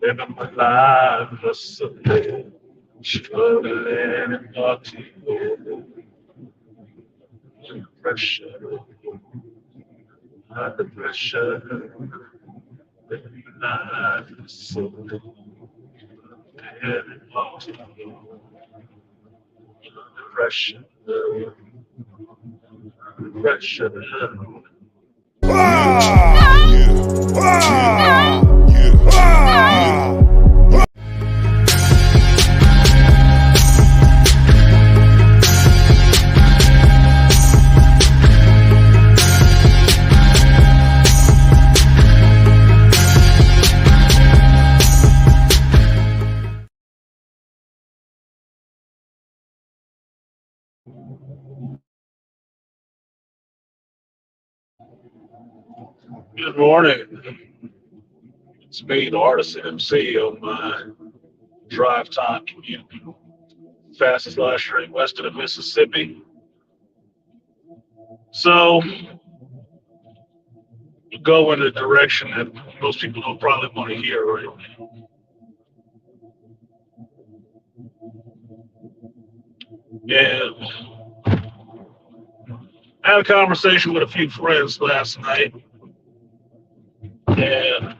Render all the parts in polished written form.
living my life hustling, struggling and naughty, pressure, under pressure, living my life hustling, and naughty, pressure, pressure. Good morning. It's me, the artisan MC on my drive time commute. Fastest live stream west of the Mississippi. So go in the direction that most people don't probably want to hear, right? And I had a conversation with a few friends last night, and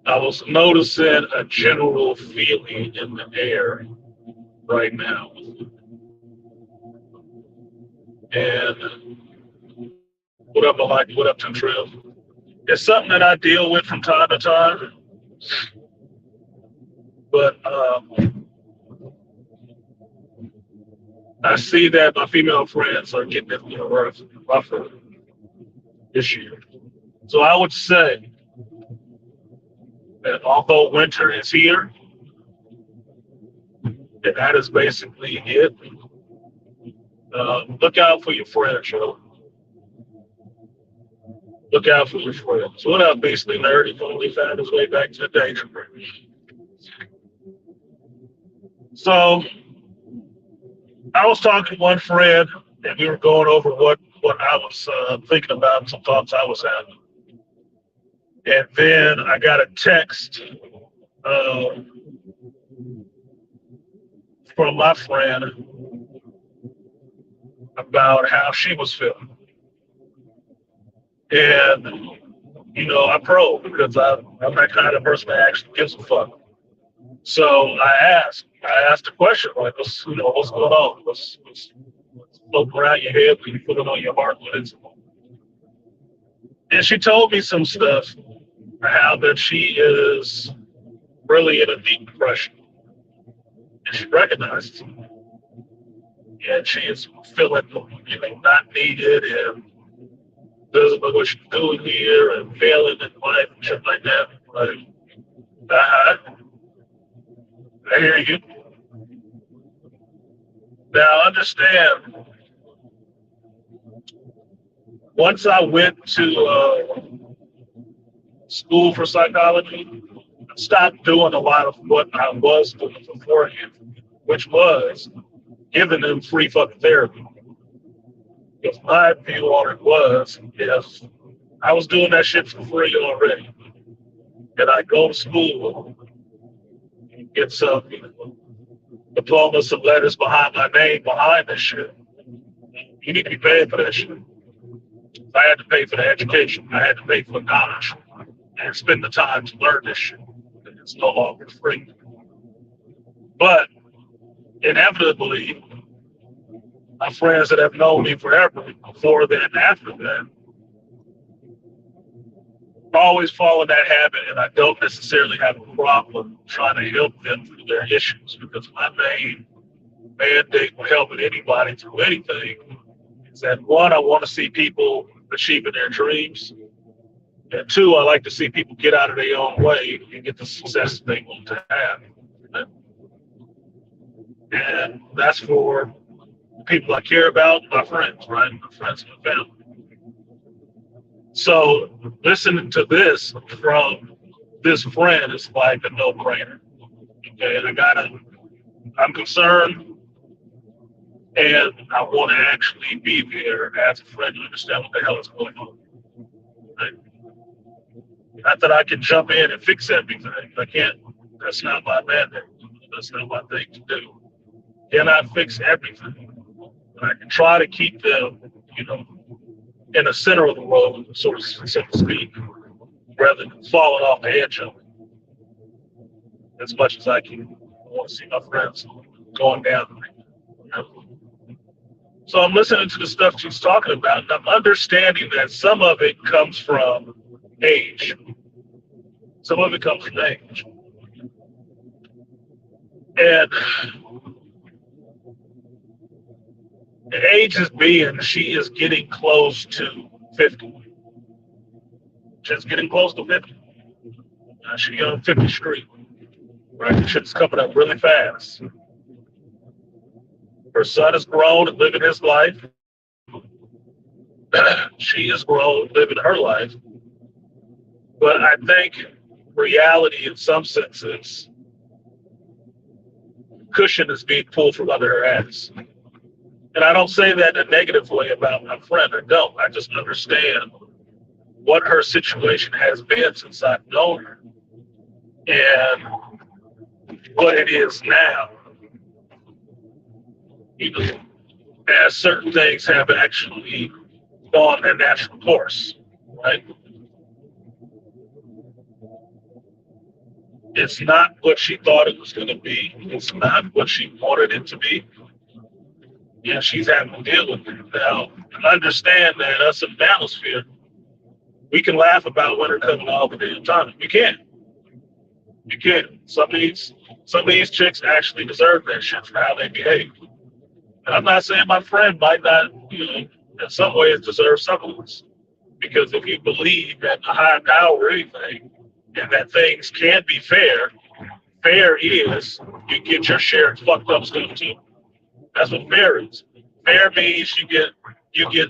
I was noticing a general feeling in the air right now. And what up, Mike? What up, Tim Trail? It's something that I deal with from time to time, but I see that my female friends are getting it a little rougher this year. So I would say that although winter is here, and that is basically it, look out for your friends, yo. Look out for your friends. What up, basically nerdy? Finally found his way back to the danger room. So I was talking to one friend, and we were going over what I was thinking about, some thoughts I was having. And then I got a text uh, from my friend about how she was feeling. And, I probe because I'm that kind of person that actually gives a fuck. So I asked the question, like, what's going on? What's floating around your head when you put it on your heart? What is it? And she told me some stuff, how that she is really in a deep depression. And she recognizes it. And she is feeling, not needed and doesn't know what she's doing here and failing in life and shit like that. Like, I hear you. Now, understand, once I went to school for psychology, I stopped doing a lot of what I was doing beforehand, which was giving them free fucking therapy. Because my view on it was, yes, I was doing that shit for free already. And I go to school, get some diplomas, some letters behind my name behind this shit. You need to be paying for that shit. I had to pay for the education. I had to pay for the knowledge and spend the time to learn this shit. It's no longer free. But inevitably, my friends that have known me forever, before that and after that, always fall in that habit, and I don't necessarily have a problem trying to help them through their issues because my main mandate for helping anybody through anything is that one, I want to see people achieving their dreams, and two, I like to see people get out of their own way and get the success they want to have. And that's for the people I care about, my friends, right? My friends and my family. So listening to this from this friend is like a no-brainer. Okay, and I'm concerned, and I want to actually be there as a friend to understand what the hell is going on. Right? Not that I can jump in and fix everything. I can't. That's not my mandate. That's not my thing to do. Cannot fix everything. I can try to keep them, in the center of the road, so to speak, rather than falling off the edge of it as much as I can. I want to see my friends going down. So I'm listening to the stuff she's talking about, and I'm understanding that some of it comes from age. Some of it comes from age. And the age is being she is getting close to 50. She's getting close to 50. She's on 50th Street. Right? The shit's coming up really fast. Her son has grown and living his life. She has grown living her life. But I think reality, in some senses, cushion is being pulled from under her ass. And I don't say that in a negative way about my friend. I don't. I just understand what her situation has been since I've known her and what it is now. As certain things have actually gone their natural course, right? It's not what she thought it was going to be. It's not what she wanted it to be. Yeah, she's having to deal with it now. And understand that us in the Manosphere, we can laugh about winter coming all the damn time. We can. You can. Some of these chicks actually deserve that shit for how they behave. And I'm not saying my friend might not, in some ways deserve some of this. Because if you believe in a higher power or anything, and that things can be fair, fair is you get your share of fucked up stuff too. That's what fair is. Fair means you get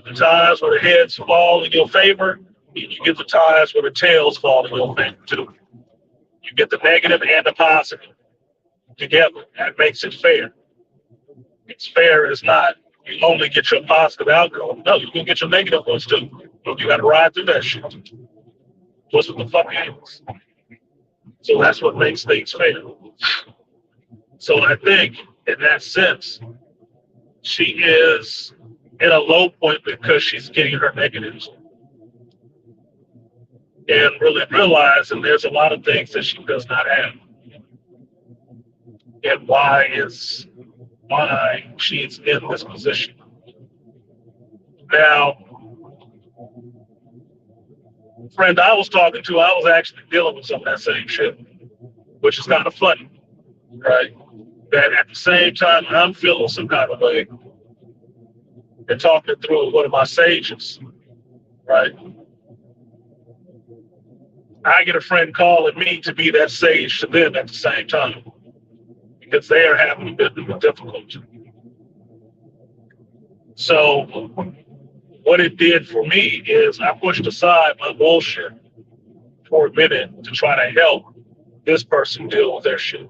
the times where the heads fall in your favor, and you get the times where the tails fall in your favor too. You get the negative and the positive together. That makes it fair. It's fair is not you only get your positive outcome. No, you can get your negative ones too. But you got to ride through that shit. What's what the fuck is? So that's what makes things fair. So I think in that sense, she is in a low point because she's getting her negatives. And really realizing there's a lot of things that she does not have. And why she's in this position. Now, friend I was talking to, I was actually dealing with some of that same shit, which is kind of funny, right? That at the same time I'm feeling some kind of way and talking it through with one of my sages, right? I get a friend calling me to be that sage to them at the same time because they are having a bit of a difficulty. So what it did for me is I pushed aside my bullshit for a minute to try to help this person deal with their shit.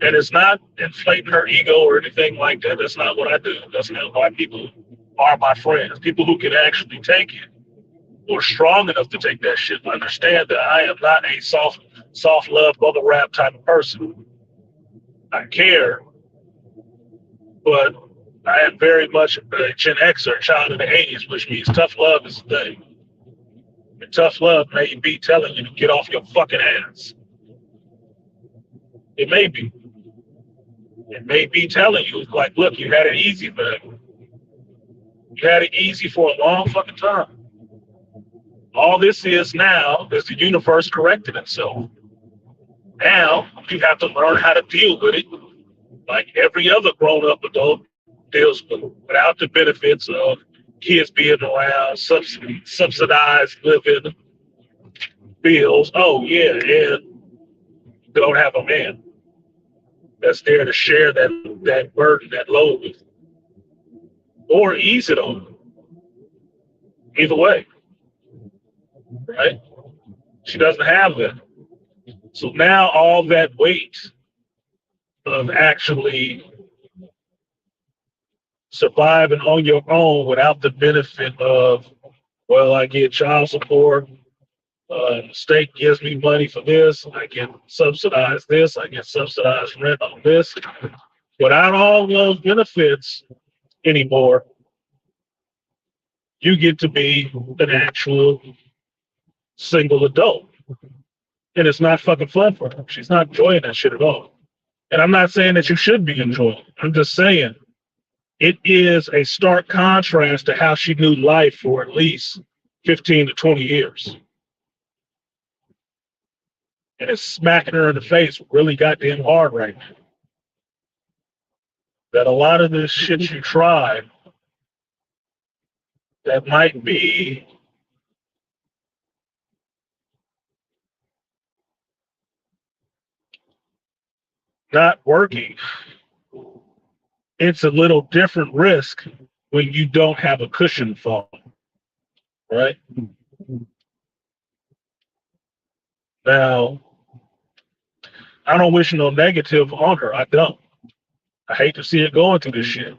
And it's not inflating her ego or anything like that. That's not what I do. That's not why people are my friends. People who can actually take it or strong enough to take that shit understand that I am not a soft love, bubble wrap type of person. I care, but I am very much a Gen Xer, child of the 80s, which means tough love is the thing. And tough love may be telling you to get off your fucking ass. It may be. It may be telling you, like, look, you had it easy, man. You had it easy for a long fucking time. All this is now is the universe correcting itself. Now you have to learn how to deal with it like every other grown-up adult deals with it, without the benefits of kids being around, subsidized living, bills. Oh, yeah, and you don't have a man that's there to share that burden, that load with you, or ease it on them. Either way, right? She doesn't have that. So now all that weight of actually surviving on your own without the benefit of, well, I get child support, The state gives me money for this. I get subsidized this. I get subsidized rent on this. Without all those benefits anymore, you get to be an actual single adult. And it's not fucking fun for her. She's not enjoying that shit at all. And I'm not saying that you should be enjoying it. I'm just saying it is a stark contrast to how she knew life for at least 15 to 20 years. And it's smacking her in the face really goddamn hard right now. That a lot of this shit you tried that might be not working, it's a little different risk when you don't have a cushion fall, right? Now, I don't wish no negative on her. I don't. I hate to see it going through this shit.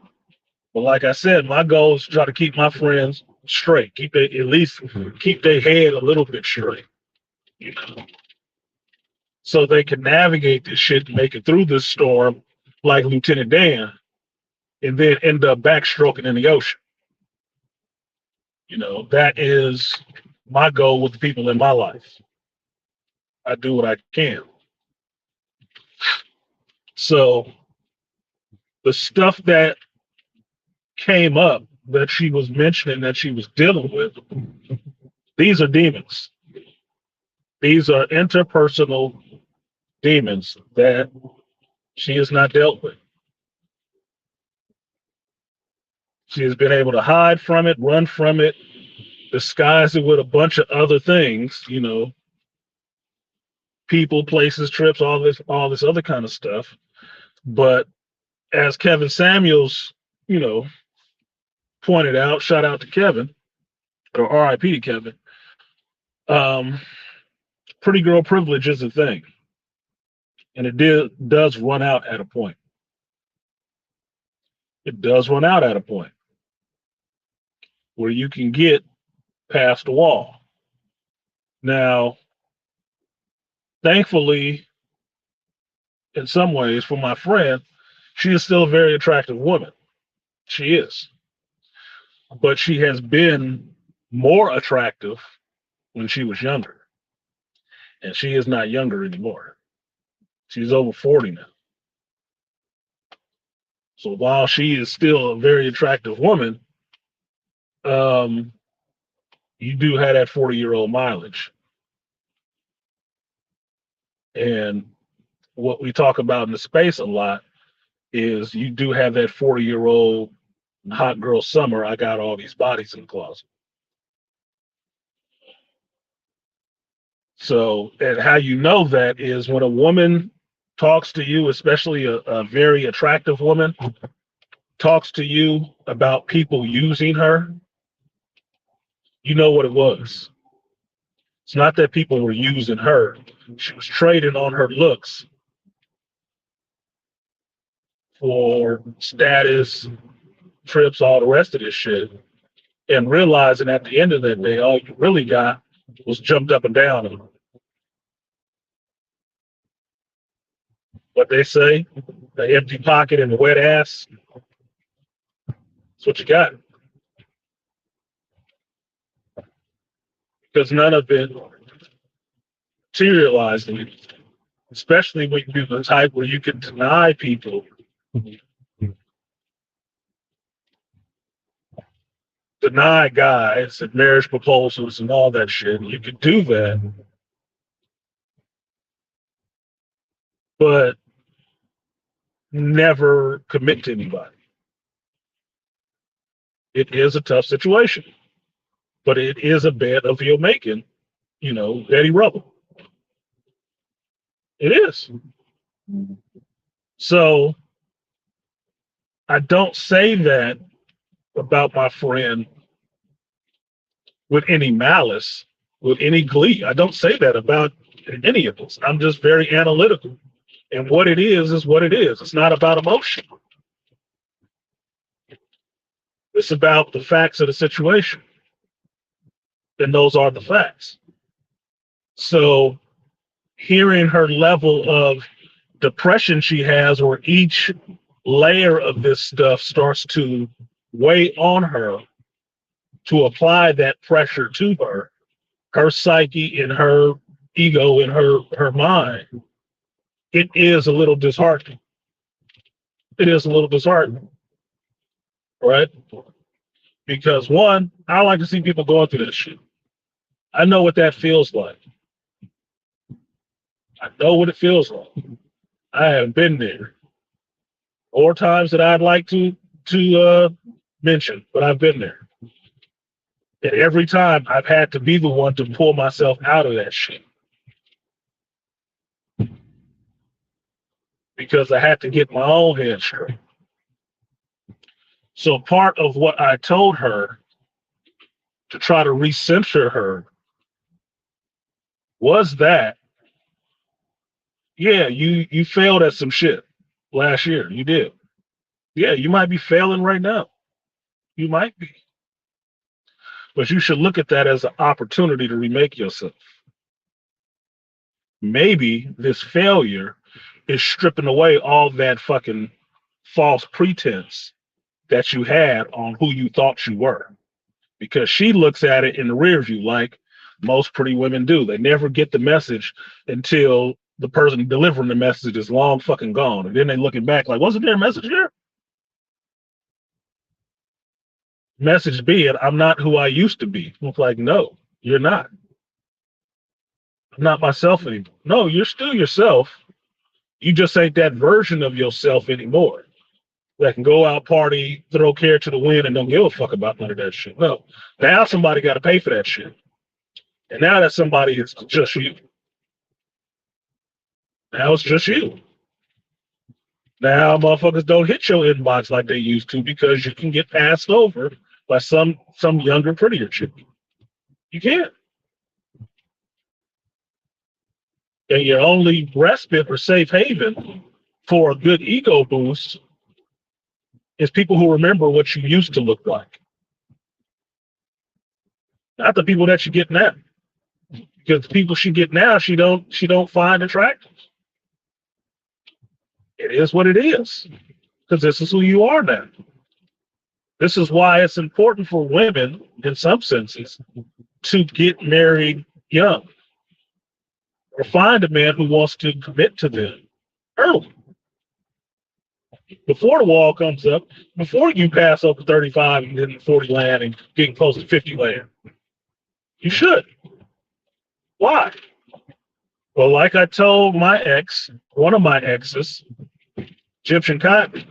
But like I said, my goal is to try to keep my friends straight, at least keep their head a little bit straight, you know, so they can navigate this shit and make it through this storm like Lieutenant Dan, and then end up backstroking in the ocean. You know, that is my goal with the people in my life. I do what I can. So the stuff that came up that she was mentioning that she was dealing with, these are demons. These are interpersonal demons that she has not dealt with. She has been able to hide from it, run from it, disguise it with a bunch of other things, you know, people, places, trips, all this other kind of stuff. But as Kevin Samuels, you know, pointed out, shout out to Kevin, or RIP to Kevin, um, pretty girl privilege is a thing. And does run out at a point. It does run out at a point where you can get past the wall. Now, thankfully, in some ways, for my friend, she is still a very attractive woman. She is. But she has been more attractive when she was younger. And she is not younger anymore. She's over 40 now. So while she is still a very attractive woman, um, you do have that 40-year-old mileage. And what we talk about in the space a lot is you do have that 40-year-old hot girl summer. I got all these bodies in the closet. So, and how you know that is when a woman talks to you, especially a very attractive woman, talks to you about people using her, you know what it was. It's not that people were using her. She was trading on her looks for status, trips, all the rest of this shit, and realizing at the end of that day, all you really got was jumped up and down on her. What they say, the empty pocket and the wet ass, that's what you got. Because none of it materialized, especially when you're the type where you can deny people, deny guys and marriage proposals and all that shit. You could do that, but never commit to anybody. It is a tough situation, but it is a bed of your making, you know, Eddie Rubble. It is. So I don't say that about my friend with any malice, with any glee. I don't say that about any of us. I'm just very analytical. And what it is what it is. It's not about emotion. It's about the facts of the situation. And those are the facts. So hearing her level of depression she has, or each layer of this stuff starts to weigh on her to apply that pressure to her psyche and her ego and her mind, it is a little disheartening. It is a little disheartening, right? Because one, I like to see people going through this shit. I know what that feels like. I know what it feels like. I have been there. More times that I'd like to mention, but I've been there. And every time I've had to be the one to pull myself out of that shit. Because I had to get my own head straight. So part of what I told her to try to recenter her was that, yeah, you failed at some shit last year. You did. Yeah, you might be failing right now. You might be. But you should look at that as an opportunity to remake yourself. Maybe this failure is stripping away all that fucking false pretense that you had on who you thought you were. Because she looks at it in the rear view like most pretty women do. They never get the message until the person delivering the message is long fucking gone. And then they looking back like, wasn't there a message here? Message being, I'm not who I used to be. It's like, no, you're not. I'm not myself anymore. No, you're still yourself. You just ain't that version of yourself anymore that can go out, party, throw care to the wind, and don't give a fuck about none of that shit. No. Now somebody got to pay for that shit. And now that somebody is just you. Now it's just you. Now motherfuckers don't hit your inbox like they used to because you can get passed over by some younger, prettier chick. You can't. And your only respite or safe haven for a good ego boost is people who remember what you used to look like. Not the people that you get now. Because the people she get now, she don't find attractive. It is what it is. Because this is who you are now. This is why it's important for women, in some senses, to get married young. Or find a man who wants to commit to them early. Before the wall comes up, before you pass over 35 and getting 40 land and getting close to 50 land. You should. Why? Well, like I told my ex, one of my exes, Egyptian cotton,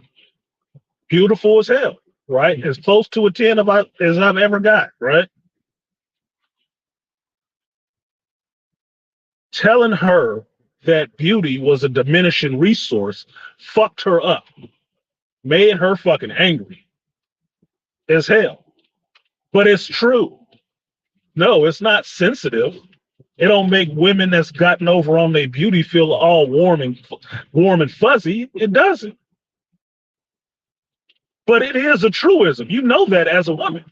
beautiful as hell, right? As close to a 10 as I've ever got, right? Telling her that beauty was a diminishing resource fucked her up, made her fucking angry as hell. But it's true. No, it's not sensitive. It don't make women that's gotten over on their beauty feel all warm and fuzzy. It doesn't. But it is a truism. You know that as a woman.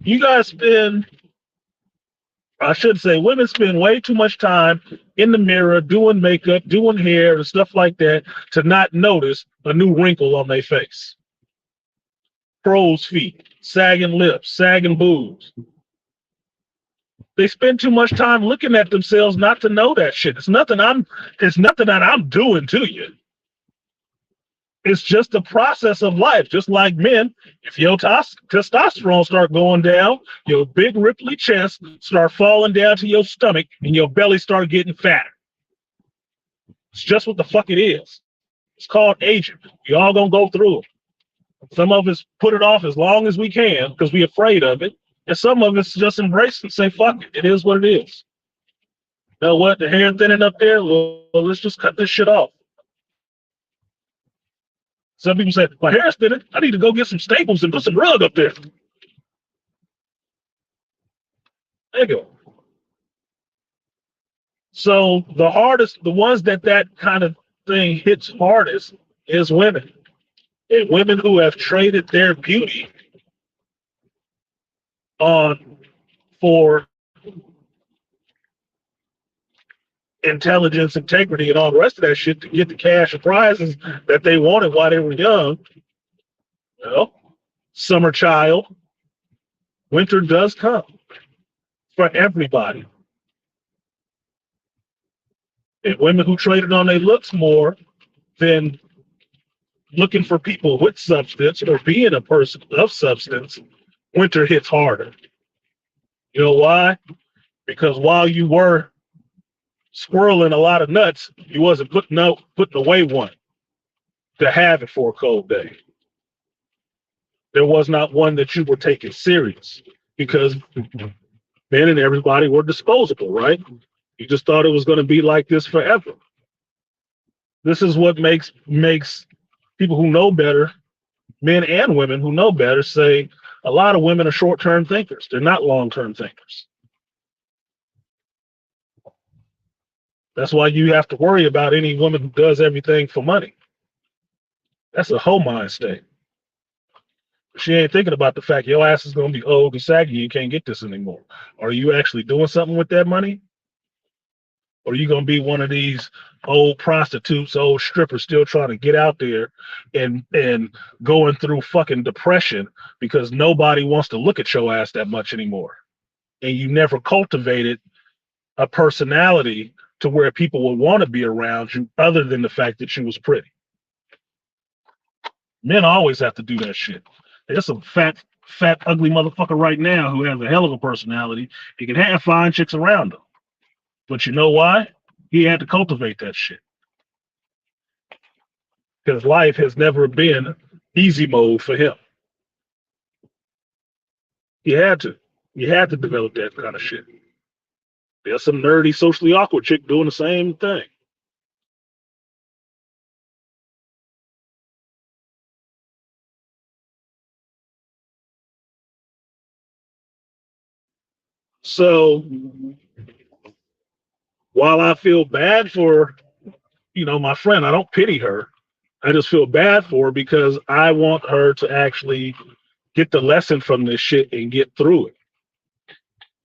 You guys spend, I should say, women spend way too much time in the mirror doing makeup, doing hair, and stuff like that to not notice a new wrinkle on their face. Crow's feet, sagging lips, sagging boobs. They spend too much time looking at themselves not to know that shit. It's nothing that I'm doing to you. It's just a process of life. Just like men, if your testosterone start going down, your big ripply chest start falling down to your stomach and your belly start getting fatter. It's just what the fuck it is. It's called aging. We all gonna go through it. Some of us put it off as long as we can because we're afraid of it. And some of us just embrace it and say, fuck it. It is what it is. You know what? The hair thinning up there? Well, let's just cut this shit off. Some people say, my hair's thinning. I need to go get some staples and put some rug up there. There you go. So the ones that kind of thing hits hardest is women. And women who have traded their beauty for intelligence, integrity, and all the rest of that shit to get the cash and prizes that they wanted while they were young. Well, summer child, winter does come for everybody. And women who traded on their looks more than looking for people with substance or being a person of substance, winter hits harder. You know why? Because while you were squirreling a lot of nuts, you wasn't putting away one to have it for a cold day. There was not one that you were taking serious because men and everybody were disposable, right? You just thought it was going to be like this forever. This is what makes people who know better, men and women who know better, say a lot of women are short-term thinkers. They're not long-term thinkers. That's why you have to worry about any woman who does everything for money. That's a whole mind state. She ain't thinking about the fact your ass is going to be old and saggy. You can't get this anymore. Are you actually doing something with that money? Or are you going to be one of these old prostitutes, old strippers still trying to get out there and going through fucking depression because nobody wants to look at your ass that much anymore? And you never cultivated a personality to where people would want to be around you other than the fact that you was pretty. Men always have to do that shit. There's some fat, ugly motherfucker right now who has a hell of a personality. He can have fine chicks around him. But you know why? He had to cultivate that shit. Because life has never been easy mode for him. He had to. He had to develop that kind of shit. There's some nerdy, socially awkward chick doing the same thing. So while I feel bad for, my friend, I don't pity her. I just feel bad for her because I want her to actually get the lesson from this shit and get through it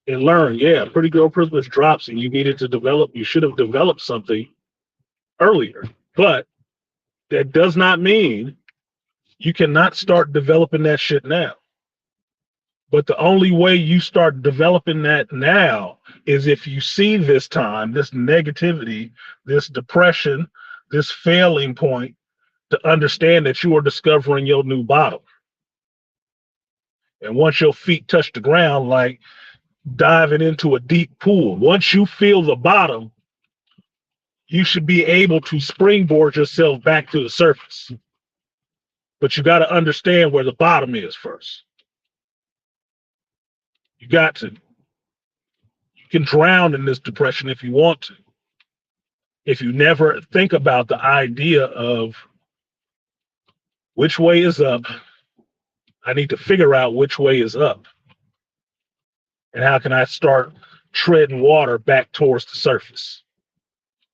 and learn. Yeah, pretty girl privilege drops and you needed to develop, you should have developed something earlier. But that does not mean you cannot start developing that shit now. But the only way you start developing that now is if you see this time, this negativity, this depression, this failing point, to understand that you are discovering your new bottom. And once your feet touch the ground, like diving into a deep pool, once you feel the bottom, you should be able to springboard yourself back to the surface. But you got to understand where the bottom is first. You got to. You can drown in this depression if you want to. If you never think about the idea of which way is up, I need to figure out which way is up. And how can I start treading water back towards the surface?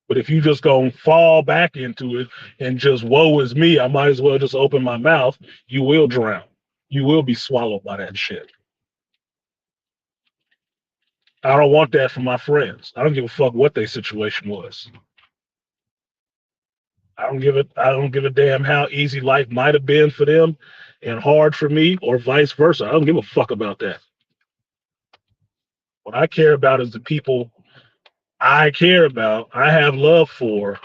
But if you just gonna fall back into it and just woe is me, I might as well just open my mouth, you will drown. You will be swallowed by that shit. I don't want that for my friends. I don't give a fuck what their situation was. I don't give a damn how easy life might have been for them and hard for me, or vice versa. I don't give a fuck about that. What I care about is the people I care about, I have love for,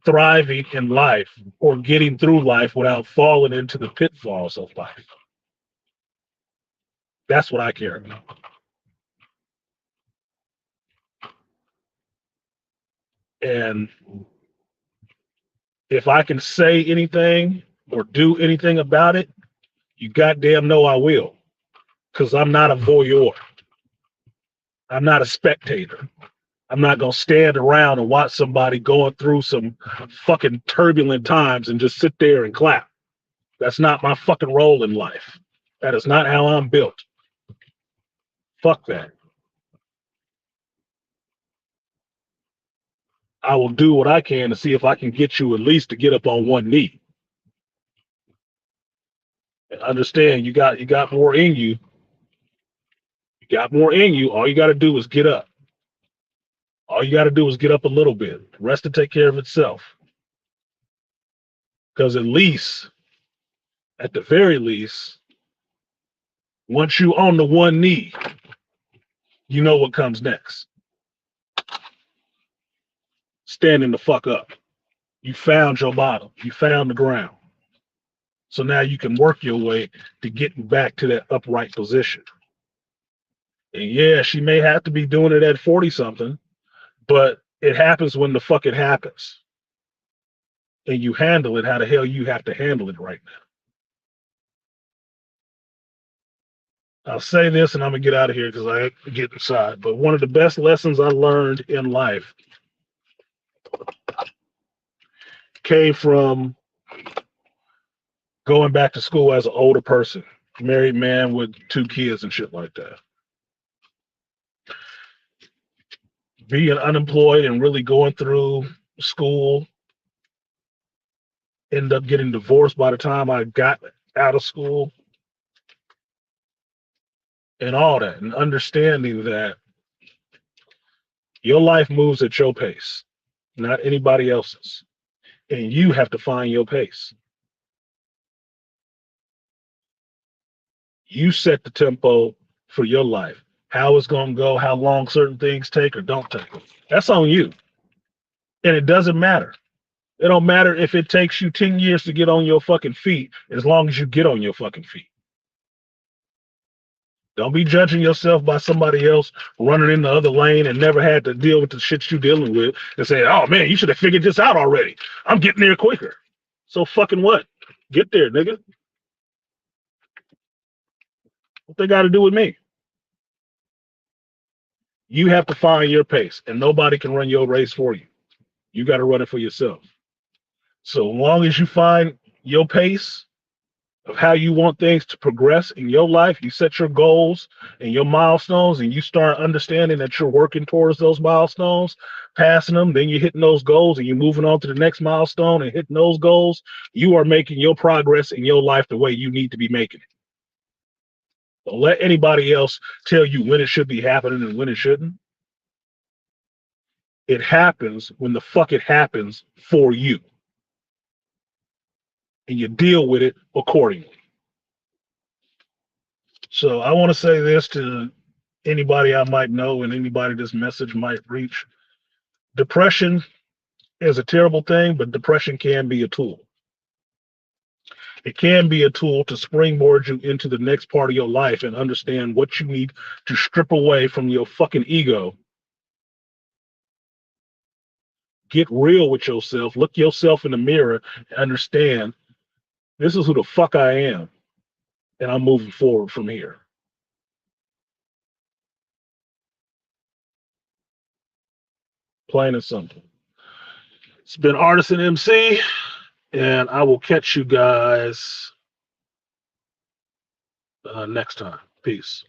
thriving in life or getting through life without falling into the pitfalls of life. That's what I care about. And if I can say anything or do anything about it, you goddamn know I will. Because I'm not a voyeur. I'm not a spectator. I'm not going to stand around and watch somebody going through some fucking turbulent times and just sit there and clap. That's not my fucking role in life. That is not how I'm built. Fuck that. I will do what I can to see if I can get you at least to get up on one knee. And understand you got more in you. You got more in you. All you got to do is get up. All you got to do is get up a little bit. The rest to take care of itself. Because at the very least, once you on the one knee, you know what comes next. Standing the fuck up. You found your bottom. You found the ground. So now you can work your way to getting back to that upright position. And yeah, she may have to be doing it at 40 something, but it happens when the fuck it happens. And you handle it how the hell you have to handle it right now. I'll say this and I'm going to get out of here because I have to get inside. But one of the best lessons I learned in life came from going back to school as an older person, married man with 2 kids and shit like that. Being unemployed and really going through school, ended up getting divorced by the time I got out of school, and all that, and understanding that your life moves at your pace, not anybody else's, and you have to find your pace. You set the tempo for your life, how it's going to go, how long certain things take or don't take. That's on you, and it doesn't matter. It don't matter if it takes you 10 years to get on your fucking feet, as long as you get on your fucking feet. Don't be judging yourself by somebody else running in the other lane and never had to deal with the shit you're dealing with and say, oh man, you should have figured this out already. I'm getting there quicker. So fucking what? Get there, nigga. What they got to do with me? You have to find your pace, and nobody can run your race for you. You got to run it for yourself. So long as you find your pace of how you want things to progress in your life, you set your goals and your milestones, and you start understanding that you're working towards those milestones, passing them, then you're hitting those goals and you're moving on to the next milestone and hitting those goals. You are making your progress in your life the way you need to be making it. Don't let anybody else tell you when it should be happening and when it shouldn't. It happens when the fuck it happens for you, and you deal with it accordingly. So I want to say this to anybody I might know and anybody this message might reach. Depression is a terrible thing, but depression can be a tool. It can be a tool to springboard you into the next part of your life and understand what you need to strip away from your fucking ego. Get real with yourself. Look yourself in the mirror and understand this is who the fuck I am. And I'm moving forward from here. Plain and simple. It's been Artisan MC, and I will catch you guys next time. Peace.